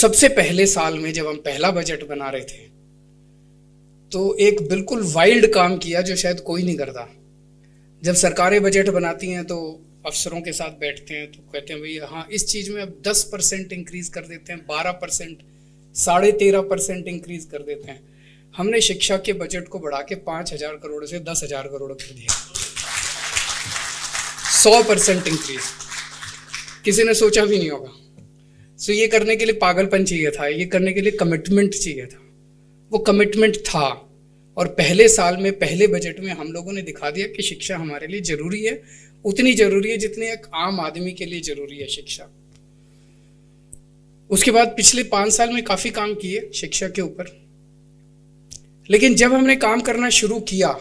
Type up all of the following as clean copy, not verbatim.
सबसे पहले साल में जब हम पहला बजट बना रहे थे तो एक बिल्कुल वाइल्ड काम किया जो शायद कोई नहीं करता। जब सरकारें बजट बनाती हैं तो अफसरों के साथ बैठते हैं तो कहते हैं भाई हाँ इस चीज़ में अब 10% इंक्रीज कर देते हैं, 12%, 13.5% इंक्रीज कर देते हैं। हमने शिक्षा के बजट को बढ़ा के 5,000 करोड़ से 10,000 करोड़ कर दिया। 100% इंक्रीज किसी ने सोचा भी नहीं होगा। सो ये करने के लिए पागलपन चाहिए था, ये करने के लिए कमिटमेंट चाहिए था। वो कमिटमेंट था और पहले साल में पहले बजट में हम लोगों ने दिखा दिया कि शिक्षा हमारे लिए जरूरी है, उतनी जरूरी है जितनी एक आम आदमी के लिए जरूरी है शिक्षा। उसके बाद पिछले 5 साल में काफी काम किए शिक्षा के ऊपर, लेकिन जब हमने काम करना शुरू किया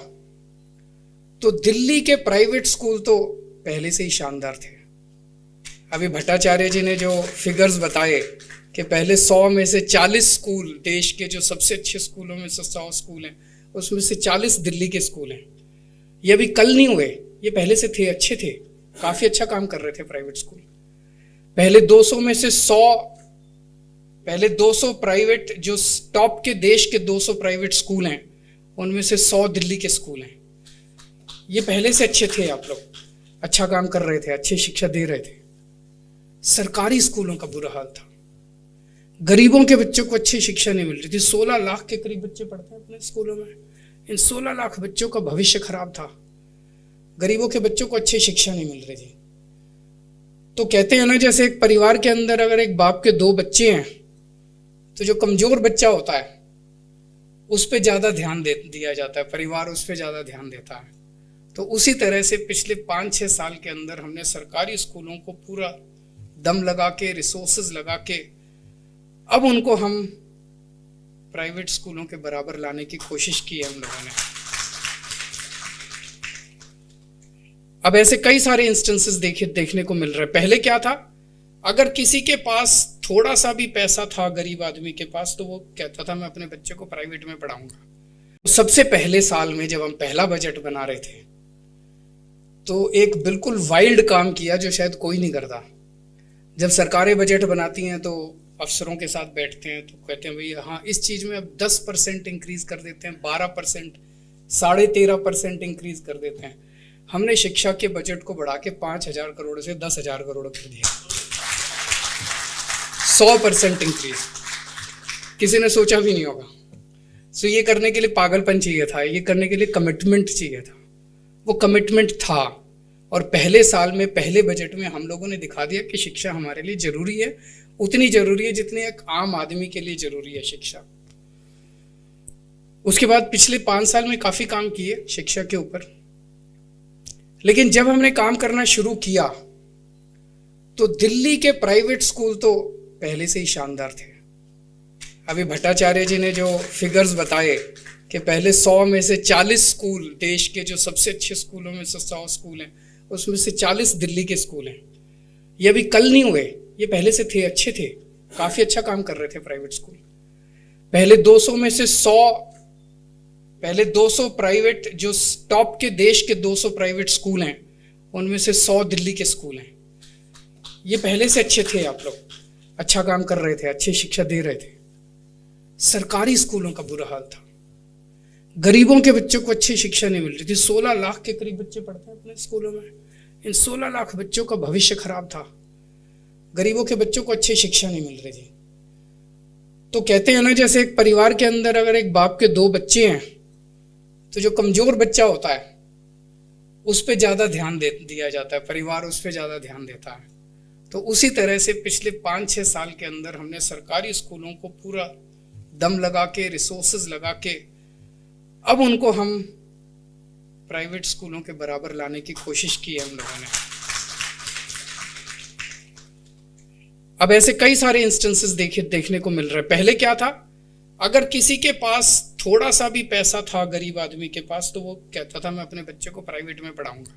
तो दिल्ली के प्राइवेट स्कूल तो पहले से ही शानदार थे। अभी भट्टाचार्य जी ने जो फिगर्स बताए कि पहले 100 में से 40 स्कूल, देश के जो सबसे अच्छे स्कूलों में से 100 स्कूल हैं उसमें से 40 दिल्ली के स्कूल हैं। ये अभी कल नहीं हुए, ये पहले से थे, अच्छे थे, काफी अच्छा काम कर रहे थे प्राइवेट स्कूल। पहले 200 में से 100, पहले 200 प्राइवेट, जो टॉप के देश के 200 प्राइवेट स्कूल हैं उनमें से 100 दिल्ली के स्कूल हैं। ये पहले से अच्छे थे, आप लोग अच्छा काम कर रहे थे, अच्छी शिक्षा दे रहे थे। सरकारी स्कूलों का बुरा हाल था, गरीबों के बच्चों को अच्छी शिक्षा नहीं मिल रही थी। 16 लाख के करीब बच्चे पढ़ते हैं अपने स्कूलों में। इन 16 लाख बच्चों का भविष्य खराब था, गरीबों के बच्चों को अच्छी शिक्षा नहीं मिल रही थी। तो कहते हैं ना, जैसे एक परिवार के अंदर अगर एक बाप के 2 बच्चे हैं तो जो कमजोर बच्चा होता है उस पर ज्यादा ध्यान दिया जाता है, परिवार उस पर ज्यादा ध्यान देता है। तो उसी तरह से पिछले 5-6 साल के अंदर हमने सरकारी स्कूलों को पूरा दम लगा के, रिसोर्सेज लगा के, अब उनको हम प्राइवेट स्कूलों के बराबर लाने की कोशिश की है हम लोगों ने। अब ऐसे कई सारे इंस्टेंसेस देखने को मिल रहे हैं। पहले क्या था, अगर किसी के पास थोड़ा सा भी पैसा था, गरीब आदमी के पास, तो वो कहता था मैं अपने बच्चे को प्राइवेट में पढ़ाऊंगा। सबसे पहले साल में जब हम पहला बजट बना रहे थे तो एक बिल्कुल वाइल्ड काम किया जो शायद कोई नहीं करता। जब सरकारें बजट बनाती हैं तो अफसरों के साथ बैठते हैं तो कहते हैं भाई हाँ इस चीज़ में अब 10% इंक्रीज कर देते हैं, 12%, 13.5% इंक्रीज कर देते हैं। हमने शिक्षा के बजट को बढ़ा के 5,000 करोड़ से 10,000 करोड़ कर दिया। 100% इंक्रीज किसी ने सोचा भी नहीं होगा। सो ये करने के लिए पागलपन चाहिए था, ये करने के लिए कमिटमेंट चाहिए था। वो कमिटमेंट था और पहले साल में पहले बजट में हम लोगों ने दिखा दिया कि शिक्षा हमारे लिए जरूरी है, उतनी जरूरी है जितनी एक आम आदमी के लिए जरूरी है शिक्षा। उसके बाद पिछले 5 साल में काफी काम किए शिक्षा के ऊपर, लेकिन जब हमने काम करना शुरू किया तो दिल्ली के प्राइवेट स्कूल तो पहले से ही शानदार थे। अभी भट्टाचार्य जी ने जो फिगर्स बताए कि पहले 100 में से 40 स्कूल, देश के जो सबसे अच्छे स्कूलों में से 100 स्कूल हैं उसमें से 40 दिल्ली के स्कूल हैं। ये अभी कल नहीं हुए, ये पहले से थे, अच्छे थे, काफी अच्छा काम कर रहे थे प्राइवेट स्कूल। पहले 200 में से 100, पहले 200 प्राइवेट, जो टॉप के देश के 200 प्राइवेट स्कूल हैं उनमें से 100 दिल्ली के स्कूल हैं। ये पहले से अच्छे थे, आप लोग अच्छा काम कर रहे थे, अच्छी शिक्षा दे रहे थे। सरकारी स्कूलों का बुरा हाल था, गरीबों के बच्चों को अच्छी शिक्षा नहीं मिल रही थी। 16 लाख के करीब बच्चे पढ़ते हैं अपने स्कूलों में। इन 16 लाख बच्चों का भविष्य खराब था, गरीबों के बच्चों को अच्छी शिक्षा नहीं मिल रही थी। तो कहते हैं ना, जैसे एक परिवार के अंदर अगर एक बाप के 2 बच्चे हैं तो जो कमजोर बच्चा होता है उस पर ज्यादा ध्यान दिया जाता है, परिवार उस पर ज्यादा ध्यान देता है। तो उसी तरह से पिछले 5-6 साल के अंदर हमने सरकारी स्कूलों को पूरा दम लगा के, रिसोर्सेज लगा के, अब उनको हम प्राइवेट स्कूलों के बराबर लाने की कोशिश की है हम लोगों ने। अब ऐसे कई सारे इंस्टेंसेस देखने को मिल रहे हैं। पहले क्या था, अगर किसी के पास थोड़ा सा भी पैसा था, गरीब आदमी के पास, तो वो कहता था मैं अपने बच्चे को प्राइवेट में पढ़ाऊंगा।